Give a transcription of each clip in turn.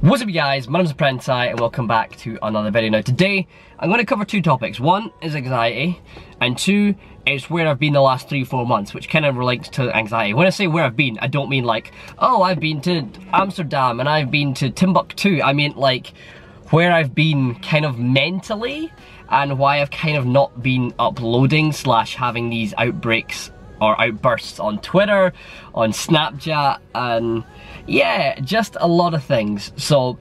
What's up you guys, my name's ThePrenti and welcome back to another video. Now today, I'm going to cover two topics. One is anxiety and two is where I've been the last 3-4 months, which kind of relates to anxiety. When I say where I've been, I don't mean like, oh I've been to Amsterdam and I've been to Timbuktu. I mean like where I've been kind of mentally and why I've kind of not been uploading / having these outbreaks or outbursts on Twitter, on Snapchat, and yeah, just a lot of things. So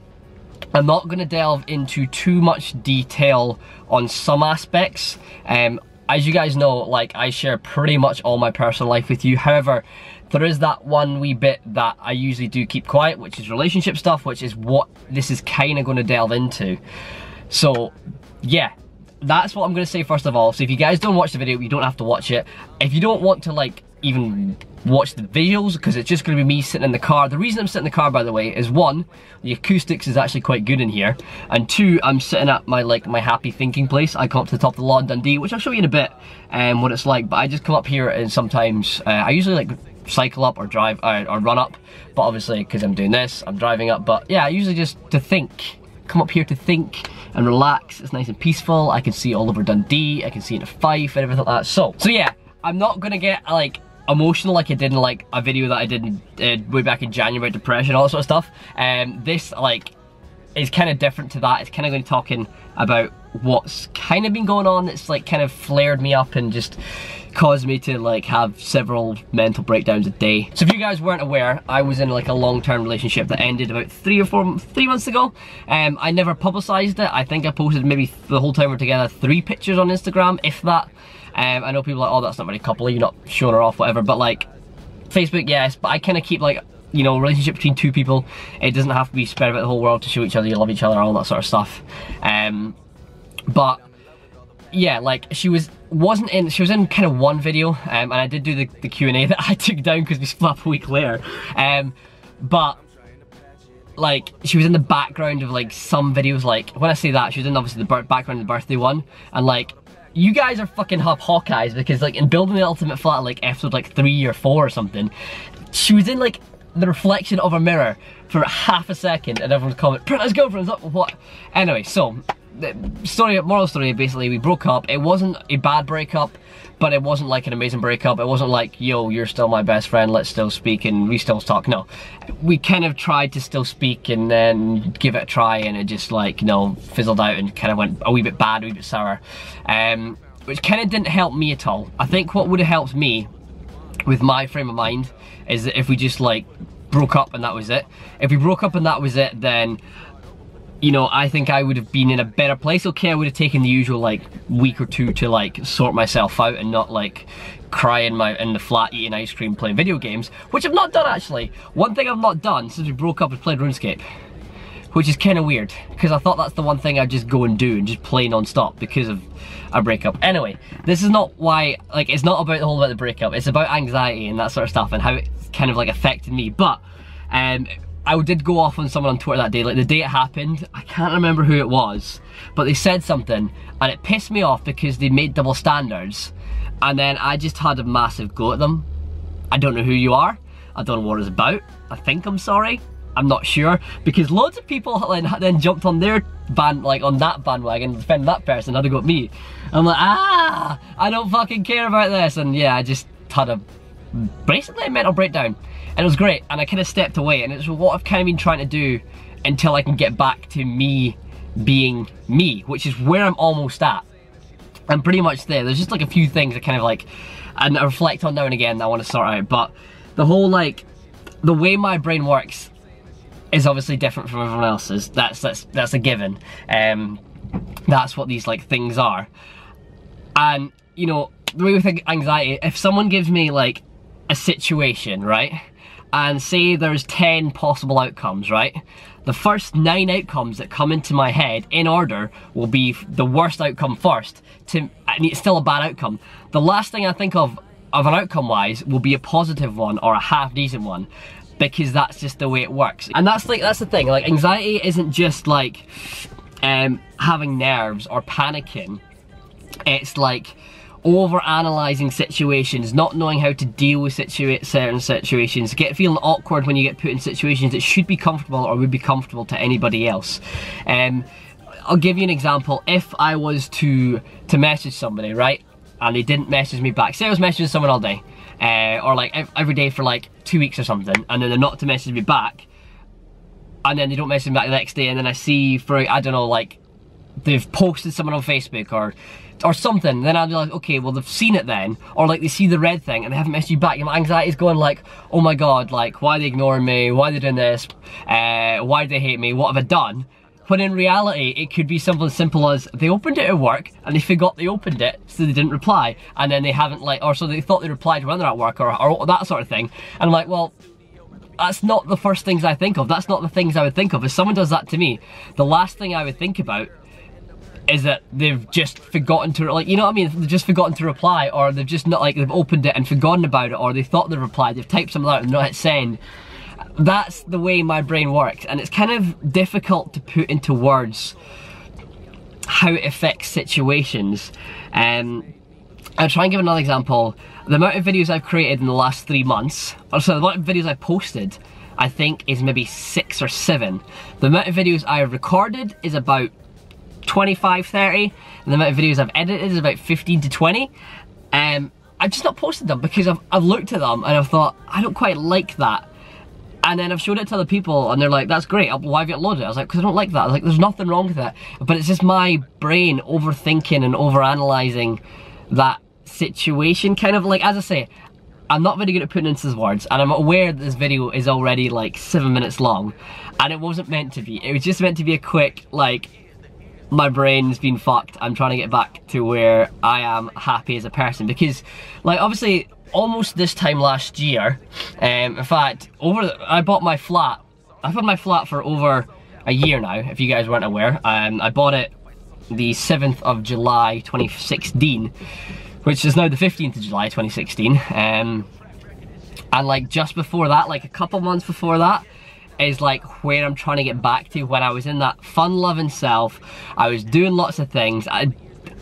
I'm not gonna delve into too much detail on some aspects. As you guys know, like I share pretty much all my personal life with you. However, there is that one wee bit that I usually do keep quiet, which is relationship stuff, which is what this is kind of gonna delve into. So yeah, that's what I'm gonna say first of all. So if you guys don't watch the video, you don't have to watch it. If you don't want to like even watch the visuals, because it's just gonna be me sitting in the car. The reason I'm sitting in the car, by the way, is one, the acoustics is actually quite good in here, and two, I'm sitting at my my happy thinking place. I come up to the top of the law in Dundee, which I'll show you in a bit what it's like, but I just come up here and sometimes I usually like cycle up or drive or run up, but obviously because I'm doing this, I'm driving up. But yeah, I usually just to think, come up here to think and relax. It's nice and peaceful. I can see all over Dundee, I can see into Fife and everything like that. So yeah, I'm not gonna get like emotional like I did in like a video that I did way back in January, depression, all that sort of stuff. This like is kind of different to that. It's kind of going to be talking about what's kind of been going on that's like kind of flared me up and just caused me to like have several mental breakdowns a day. So if you guys weren't aware, I was in like a long-term relationship that ended about 3 months ago. I never publicized it. I think I posted maybe the whole time we're together 3 pictures on Instagram, if that. I know people are like, oh, that's not really coupley, you're not showing her off, whatever, but like, Facebook, yes, but I kind of keep like, you know, relationship between 2 people, it doesn't have to be spread about the whole world to show each other you love each other, all that sort of stuff. But yeah, like, she was in kind of one video, and I did do the Q&A that I took down because we split up a week later, but like, she was in the background of like some videos. Like, when I say that, she was in obviously the background of the birthday one, and like, you guys are fucking Hawkeyes, because like in Building the Ultimate Flat, like episode like 3 or 4 or something, she was in like the reflection of a mirror for half a second and everyone's comment, "Prenti's girlfriend's up," what? Anyway, so the story, moral story, basically we broke up. It wasn't a bad breakup, but it wasn't like an amazing breakup. It wasn't like, yo, you're still my best friend, let's still speak and we still talk. No, we kind of tried to still speak and then give it a try, and it just like, you know, fizzled out and kind of went a wee bit bad, a wee bit sour, which kind of didn't help me at all. I think what would have helped me with my frame of mind is that if we just like broke up and that was it. If we broke up and that was it, then, you know, I think I would have been in a better place. Okay, I would have taken the usual like week or 2 to like sort myself out and not like cry in the flat eating ice cream playing video games, which I've not done actually. One thing I've not done since we broke up is played RuneScape, which is kind of weird because I thought that's the one thing I'd just go and do and just play non-stop because of a breakup. Anyway, this is not why, like, it's not about the whole about the breakup, it's about anxiety and that sort of stuff and how it kind of like affected me. But I did go off on someone on Twitter that day, like the day it happened. I can't remember who it was, but they said something and it pissed me off because they made double standards, and then I just had a massive go at them. I don't know who you are, I don't know what it's about, I think I'm sorry, I'm not sure, because loads of people then jumped on their on that bandwagon, defending that person, had to go at me. I'm like, I don't fucking care about this, and yeah, I just had basically a mental breakdown. And it was great, and I kind of stepped away, and it's what I've kind of been trying to do until I can get back to me being me, which is where I'm almost at. I'm pretty much there. There's just like a few things I kind of like, and I reflect on now and again that I want to sort out, but the whole like, the way my brain works is obviously different from everyone else's. That's a given. That's what these like things are. And you know, the way we think anxiety, if someone gives me like a situation, right, and say there's 10 possible outcomes, right, the first 9 outcomes that come into my head in order will be the worst outcome first, and it's still a bad outcome. The last thing I think of an outcome wise will be a positive one or a half decent one, because that's just the way it works. And that's the thing, like anxiety isn't just like having nerves or panicking. It's like over analysing situations, not knowing how to deal with certain situations, feeling awkward when you get put in situations that should be comfortable or would be comfortable to anybody else. I'll give you an example. If I was to message somebody, right, and they didn't message me back, say I was messaging someone all day, or like every day for like 2 weeks or something, and then they're not to message me back, and then they don't message me back the next day, and then I see, for, I don't know, like they've posted someone on Facebook or something, then I'll be like, okay, well they've seen it then, or like they see the red thing and they haven't messaged you back. My anxiety's going like, oh my god, like why are they ignoring me, why are they doing this, why do they hate me, what have I done? When in reality, it could be something as simple as they opened it at work and they forgot they opened it, so they didn't reply, and then they haven't or so they thought they replied when they're at work, or that sort of thing. And I'm like, well, that's not the first things I think of. That's not the things I would think of. If someone does that to me, the last thing I would think about is that they've just forgotten to, like, you know what I mean? They've just forgotten to reply, or they've just not, like, they've opened it and forgotten about it, or they thought they replied, they've typed something out and not hit send. That's the way my brain works, and it's kind of difficult to put into words how it affects situations. I'll try and give another example. The amount of videos I've created in the last 3 months, or so the amount of videos I've posted, I think is maybe 6 or 7. The amount of videos I have recorded is about 25, 30, and the amount of videos I've edited is about 15 to 20. I've just not posted them because I've looked at them and I've thought, I don't quite like that. And then I've showed it to other people and they're like, that's great, why have you uploaded it? I was like, because I don't like that. I was like, there's nothing wrong with it. But it's just my brain overthinking and overanalyzing that situation. Kind of like, as I say, I'm not very good at putting into words, and I'm aware that this video is already like 7 minutes long, and it wasn't meant to be. It was just meant to be a quick, like, my brain's been fucked, I'm trying to get back to where I am happy as a person. Because, like, obviously, almost this time last year, in fact, I bought my flat. I've had my flat for over a year now, if you guys weren't aware. I bought it the 7th of July 2016, which is now the 15th of July 2016. And like just before that, like a couple months before that, is like where I'm trying to get back to, when I was in that fun-loving self. I was doing lots of things.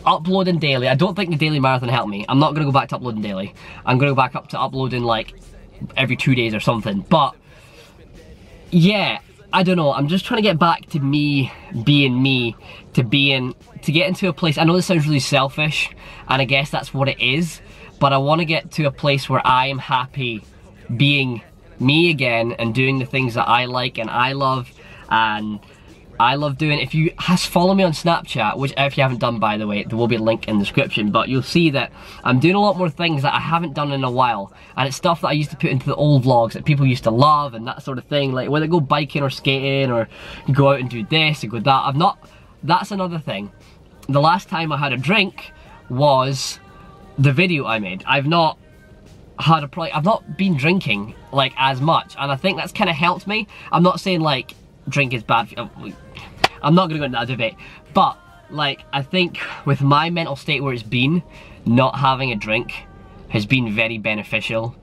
Uploading daily. I don't think the daily marathon helped me. I'm not going to go back to uploading daily. I'm going to go back up to uploading like every 2 days or something. But yeah, I don't know. I'm just trying to get back to me being me, to get into a place. I know this sounds really selfish, and I guess that's what it is, but I want to get to a place where I am happy being me again and doing the things that I like and I love, and I love doing. If you follow me on Snapchat, which if you haven't done, by the way, there will be a link in the description, but you'll see that I'm doing a lot more things that I haven't done in a while, and it's stuff that I used to put into the old vlogs that people used to love and that sort of thing, like whether go biking or skating or go out and do this or go that. That's another thing. The last time I had a drink was the video I made. I've not been drinking like as much, and I think that's kind of helped me. I'm not saying like drink is bad. I'm not gonna go into that debate, but like I think with my mental state where it's been, not having a drink has been very beneficial.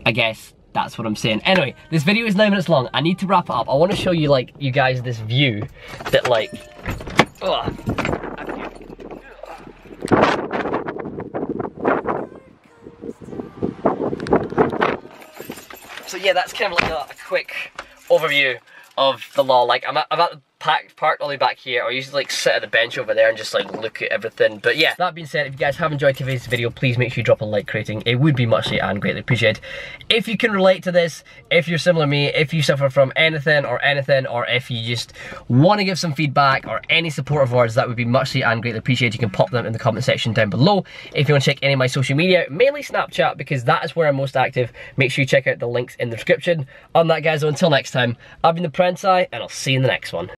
I guess that's what I'm saying. Anyway, this video is 9 minutes long. I need to wrap it up. I want to show you, like, you guys this view that, like, so yeah, that's kind of like a quick overview of the law. Like, I'm at the parked all the way back here. I usually like sit at the bench over there and just like look at everything. But yeah, that being said, if you guys have enjoyed today's video, please make sure you drop a like rating. It would be muchly and greatly appreciated. If you can relate to this, if you're similar to me, if you suffer from anything, or if you just want to give some feedback or any supportive words, that would be muchly and greatly appreciated. You can pop them in the comment section down below. If you want to check any of my social media, mainly Snapchat, because that is where I'm most active, make sure you check out the links in the description. On that, guys, so until next time, I've been ThePrenti, and I'll see you in the next one.